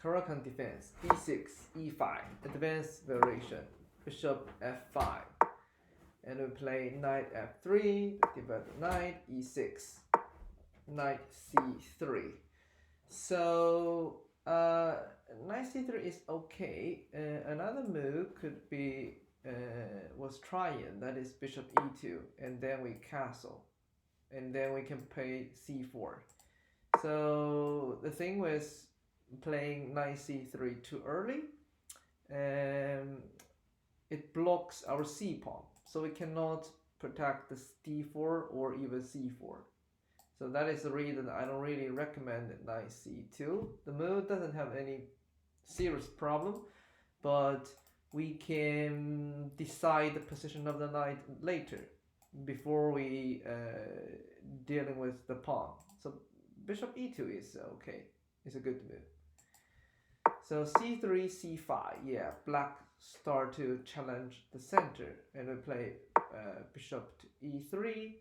Caro-Kann defense, e6, e5, advanced variation, bishop f5, and we play knight f3, divide the knight, e6, knight c3. So knight c3 is okay. Another move could be was trying, that is bishop e2, and then we castle, and then we can play c4. So the thing was playing knight c3 too early, it blocks our c pawn, so we cannot protect the d4 or even c4. So that is the reason I don't really recommend knight c2. The move doesn't have any serious problem, but we can decide the position of the knight later before we dealing with the pawn. So bishop e2 is okay. It's a good move. So c3, c5. Yeah, black start to challenge the center, and we play bishop to e3.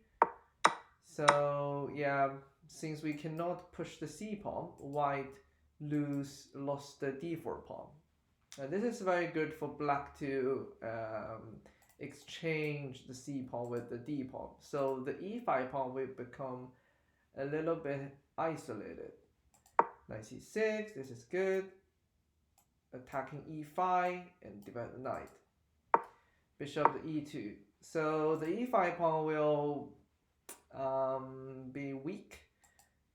So yeah, since we cannot push the c pawn, white lost the d4 pawn. This is very good for black to exchange the c pawn with the d pawn. So the e5 pawn will become a little bit isolated. Knight c6, this is good. Attacking e5 and divide the knight. Bishop to e2. So the e5 pawn will be weak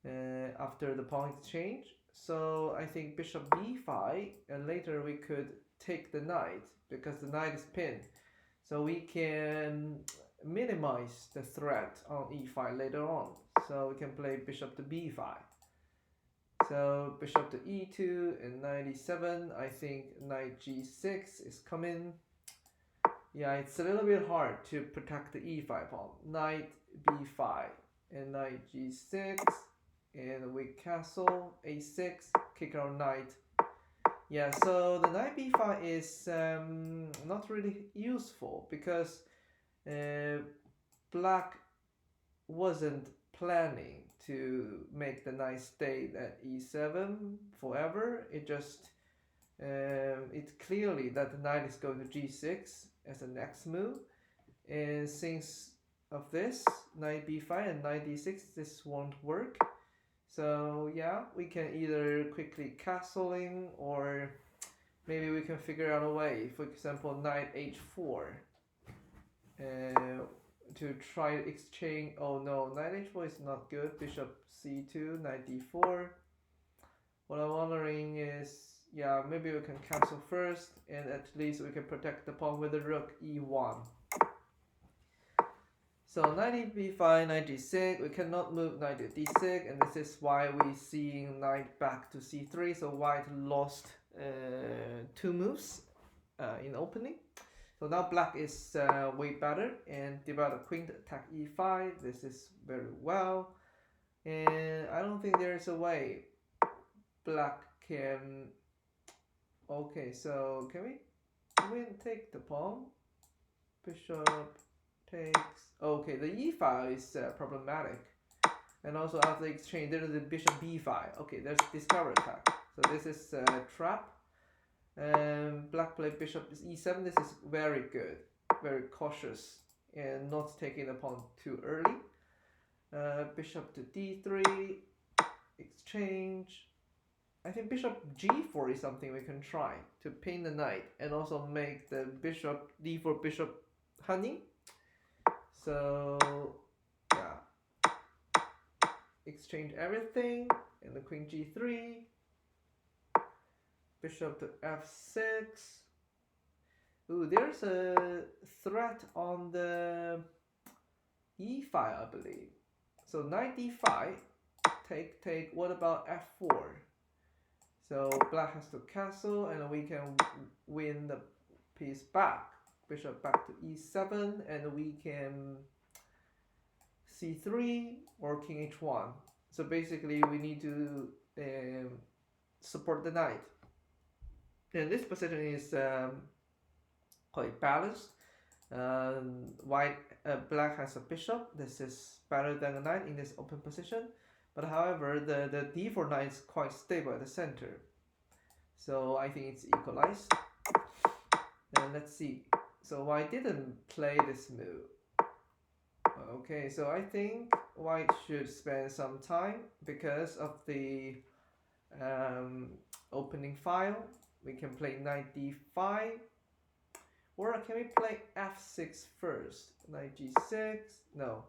after the pawn exchange. So I think bishop b5, and later we could take the knight because the knight is pinned. So we can minimize the threat on e5 later on. So we can play bishop to b5. So bishop to e2 and knight e7. I think knight g6 is coming. Yeah, it's a little bit hard to protect the e5 pawn. Knight b5 and knight g6, and we castle a6, kick our knight. Yeah, so the knight b5 is not really useful because black wasn't planning to make the knight stay at e7 forever. It just it's clearly that the knight is going to g6 as the next move, and since of this knight b5 and knight d6, this won't work. So yeah, we can either quickly castling, or maybe we can figure out a way, for example knight h4, to try to exchange. Oh no, knight h4 is not good. Bishop c2, knight d4. What I'm wondering is, yeah, maybe we can cancel first, and at least we can protect the pawn with the rook e1. So knight b5, knight g6, we cannot move knight to d6, and this is why we seeing knight back to c3. So white lost 2 moves in opening. So now black is way better, and develop a queen to attack e5. This is very well, and I don't think there is a way black can. Okay, so can we take the pawn? Bishop takes. Okay, the e5 is problematic, and also after the exchange there is the bishop b5. Okay, there's discover attack. So this is a trap. Black play bishop is e7. This is very good, very cautious, and not taking the pawn too early. Bishop to d3, exchange. I think bishop g4 is something we can try to pin the knight and also make the bishop d4 bishop honey. So yeah, exchange everything, and the queen g3, bishop to f6. Ooh, there's a threat on the e5, I believe. So knight d5, take. What about f4? So black has to castle, and we can win the piece back. Bishop back to e7, and we can c3 or king h1. So basically we need to support the knight. And this position is quite balanced. Black has a bishop. This is better than a knight in this open position. But however, the d4 knight is quite stable at the center. So I think it's equalized. And let's see. So white didn't play this move. Okay, so I think white should spend some time because of the opening file. We can play knight d5, or can we play f6 first? Knight g6, no,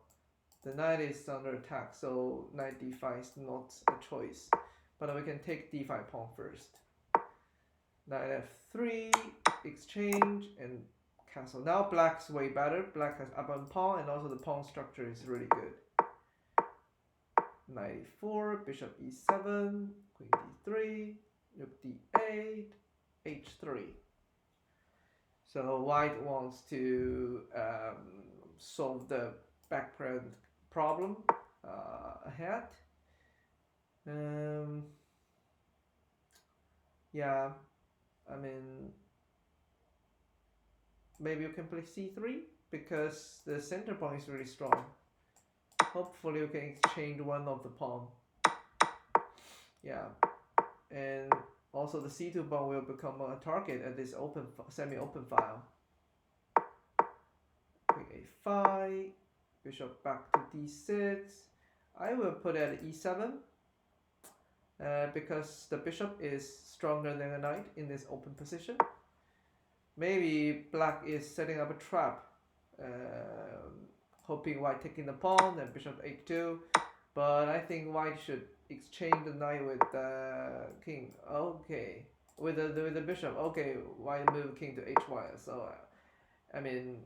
the knight is under attack, so knight d5 is not a choice, but we can take d5 pawn first. Knight f3, exchange, and castle. Now black's way better. Black has up on pawn, and also the pawn structure is really good. Knight e4, bishop e7, queen d3, rook d8, h3. So white wants to solve the background problem ahead. Yeah, I mean, maybe you can play c3 because the center pawn is really strong. Hopefully you can exchange one of the pawn. Yeah, and also the c2 pawn will become a target at this open semi-open file. Queen a5, bishop back to d6. I will put it at e7 because the bishop is stronger than a knight in this open position. Maybe black is setting up a trap, hoping white taking the pawn and bishop h2. But I think white should exchange the knight with the king. Okay, with the bishop. Okay, white move king to h1. So I mean,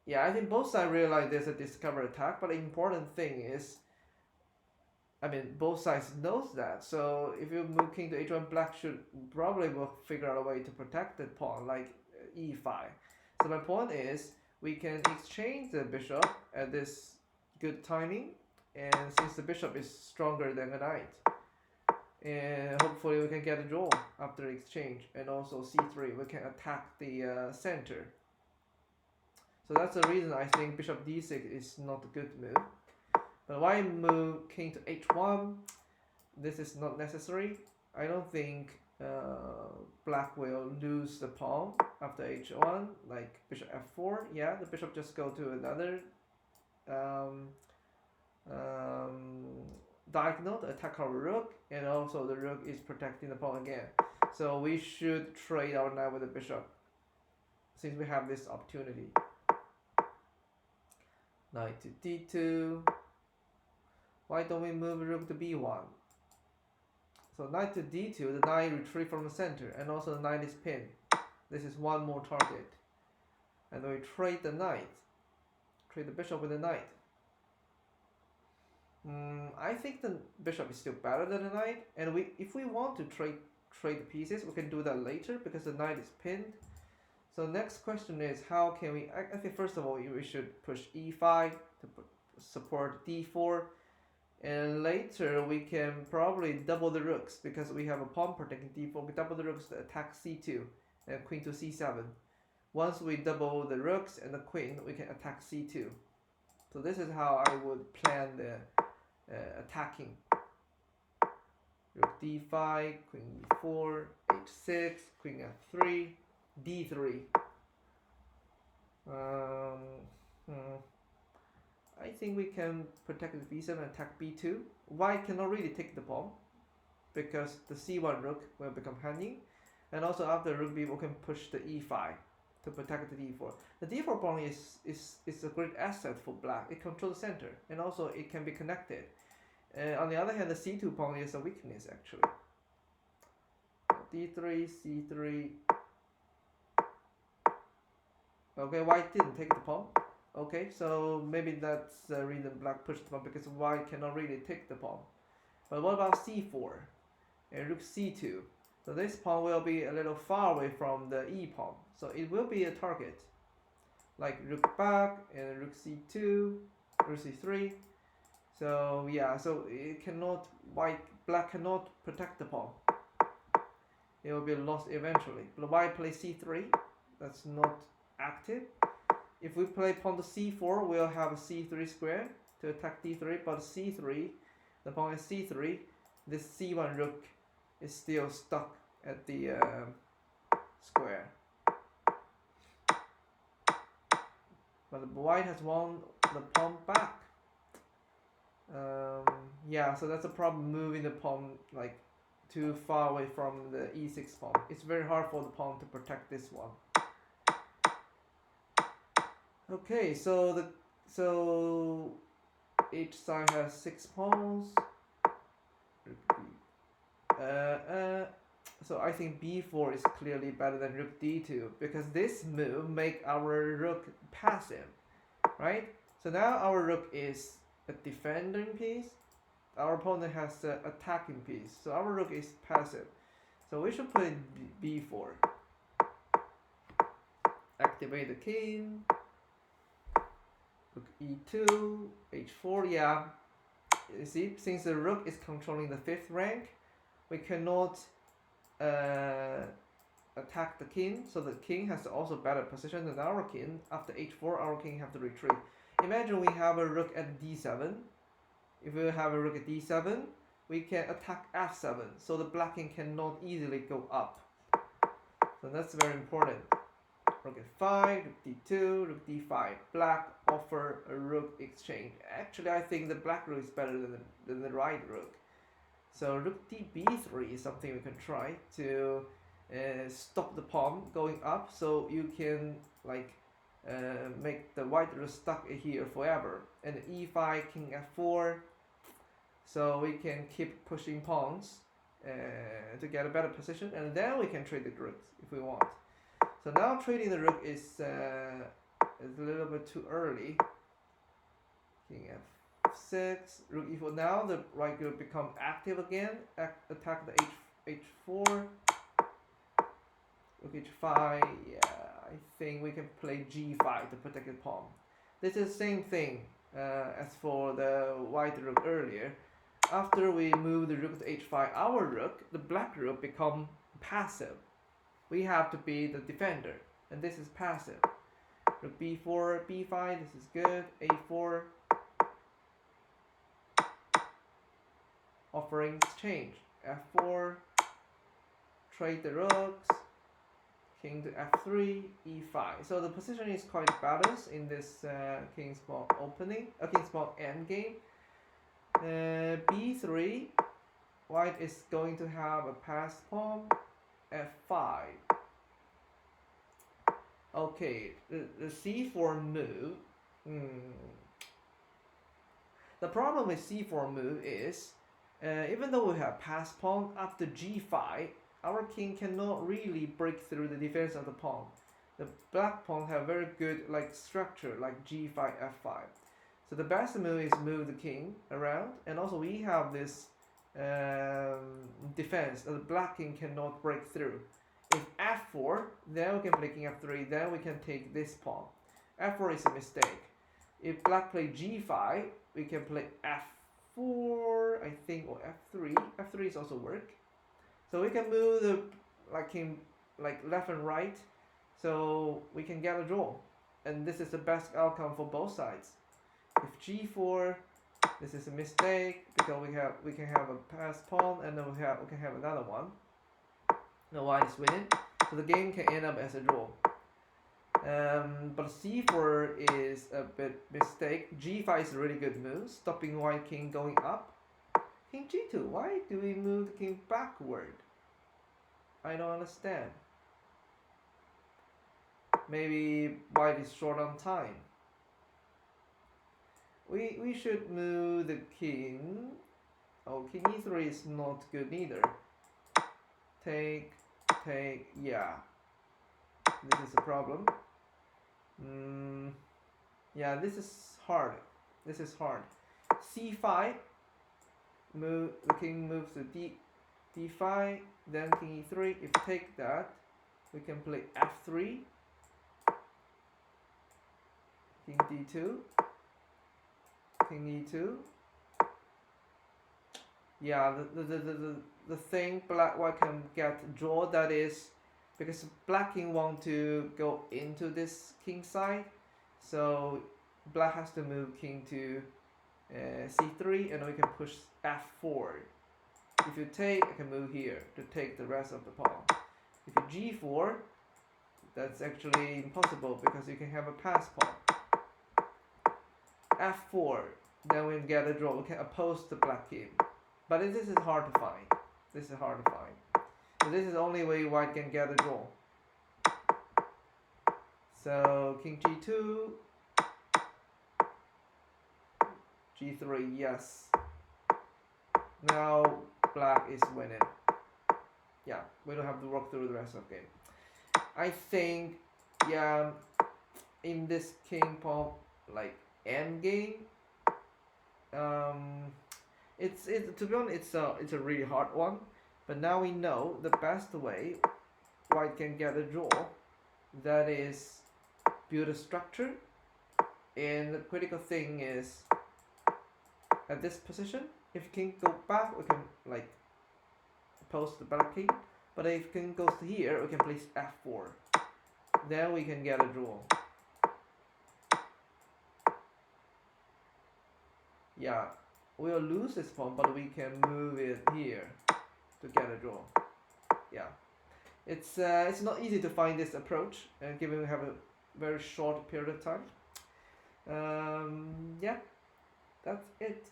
yeah, I think both sides realize there's a discover attack. But the important thing is, I mean, both sides knows that. So if you move king to h1, black should probably will figure out a way to protect the pawn, like e5. So my point is, we can exchange the bishop at this good timing, and since the bishop is stronger than a knight, and hopefully we can get a draw after exchange, and also c3 we can attack the center. So that's the reason I think bishop d6 is not a good move. But why move king to h1? This is not necessary. I don't think black will lose the pawn after h1, like bishop f4. Yeah, the bishop just go to another diagonal to attack our rook, and also the rook is protecting the pawn again. So we should trade our knight with the bishop since we have this opportunity. Knight to d2. Why don't we move rook to b1? So knight to d2, the knight retreat from the center, and also the knight is pinned. This is one more target. And we trade the knight. Trade the bishop with the knight. I think the bishop is still better than the knight, and if we want to trade the pieces, we can do that later because the knight is pinned. So next question is, how can we? I think first of all we should push e5 to support d4, and later we can probably double the rooks because we have a pawn protecting d4. We double the rooks to attack c2 and queen to c7. Once we double the rooks and the queen, we can attack c2. So this is how I would plan the attacking. Rook d5, queen e4, h6, queen f3, d3. I think we can protect the b7 and attack b2. White cannot really take the pawn because the c1 rook will become hanging, and also after rook b, we can push the e5 to protect the d4. The d4 pawn is a great asset for black. It controls the center, and also it can be connected. On the other hand, the c2 pawn is a weakness actually. d3, c3. Okay, white didn't take the pawn. Okay, so maybe that's the reason black pushed the pawn, because white cannot really take the pawn. But what about c4 and rook c2? So this pawn will be a little far away from the e pawn, so it will be a target. Like rook back and rook c2, rook c3. So yeah, so it cannot, black cannot protect the pawn. It will be lost eventually. But white plays c3, that's not active. If we play pawn to c4, we'll have a c3 square to attack d3, but c3, the pawn is c3, this c1 rook is still stuck at the square. But the white has won the pawn back. Yeah, so that's a problem, moving the pawn like too far away from the e6 pawn. It's very hard for the pawn to protect this one. Okay, so each side has 6 pawns. So I think b4 is clearly better than rook d2 because this move make our rook passive, right? So now our rook is a defending piece. Our opponent has an attacking piece, so our rook is passive. So we should play b4. Activate the king. Rook e2, h4. Yeah, you see, since the rook is controlling the 5th rank, we cannot attack the king, so the king has also better position than our king. After h4, our king have to retreat. Imagine we have a rook at d7. If we have a rook at d7, we can attack f7, so the black king cannot easily go up. So that's very important. Rook f5, rook d2, rook d5. Black offer a rook exchange. Actually, I think the black rook is better than the right rook. So rook b3 is something we can try to stop the pawn going up, so you can like make the white rook stuck here forever. And e5, king f4, so we can keep pushing pawns to get a better position, and then we can trade the rooks if we want. So now trading the rook is a little bit too early. King f6, rook e4. Now the right rook become active again. Attack the h4. Rook h5. Yeah, I think we can play g5 to protect the pawn. This is the same thing as for the white rook earlier. After we move the rook to h5, our rook, the black rook, become passive. We have to be the defender, and this is passive. Rook b4, b5, this is good. a4, offering exchange. f4, trade the rooks. King to f3, e5. So the position is quite balanced in this king's pawn opening, king's pawn endgame. b3, white is going to have a passed pawn. f5. Okay, the c4 move. The problem with c4 move is, even though we have passed pawn, after g5, our king cannot really break through the defense of the pawn. The black pawn have very good like structure, like g5, f5. So the best move is move the king around, and also we have this defense that the black king cannot break through. If f4, then we can play king f3, then we can take this pawn. f4 is a mistake. If black play g5, we can play f4, I think, or f3. f3 is also work. So we can move the king like left and right, so we can get a draw. And this is the best outcome for both sides. If g4, this is a mistake because we can have a passed pawn, and then we can have another one. The white is winning, so the game can end up as a draw. But c4 is a bit mistake. g5 is a really good move, stopping white king going up. King g2, why do we move the king backward? I don't understand. Maybe white is short on time. We should move the king. Oh, king e3 is not good either. Take, yeah. This is a problem. Yeah, this is hard. This is hard. c5. Move the king moves to d5, then king e3. If take that, we can play f3, king d2, king e2. Yeah, the thing white can get draw, that is because black king want to go into this king side, so black has to move king to c3, and we can push f4. If you take, I can move here to take the rest of the pawn. If you g4, that's actually impossible because you can have a pass pawn. f4, then we get a draw. We can oppose the black king. But this is hard to find. This is hard to find. So this is the only way white can get a draw. So king g2, g3, yes. Now black is winning. Yeah, we don't have to work through the rest of the game. I think, yeah, in this king pawn like endgame, it's to be honest, it's a really hard one. But now we know the best way white can get a draw. That is build a structure, and the critical thing is at this position. If king go back, we can like post the black king. But if king goes to here, we can place f4. Then we can get a draw. Yeah, we'll lose this pawn, but we can move it here to get a draw. Yeah, it's not easy to find this approach, and given we have a very short period of time. Yeah, that's it.